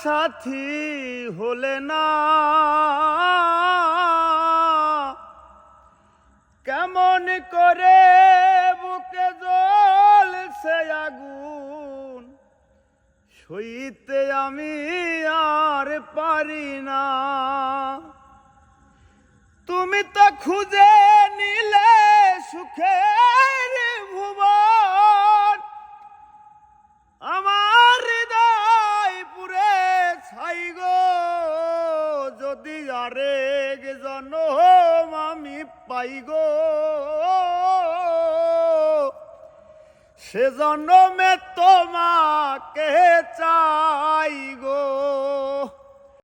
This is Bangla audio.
সাথী হলে না, কেমন করে বুকে জ্বলছে আগুন, সইতে আমি আর পারি না। তুমি তো খুঁজে নিলে সুখের ভুবন, আমার হৃদয় পুরে ছাই গো। যদি আরেক জনম আমি পাই গো, সে জনমে তোমাকে চাই গো।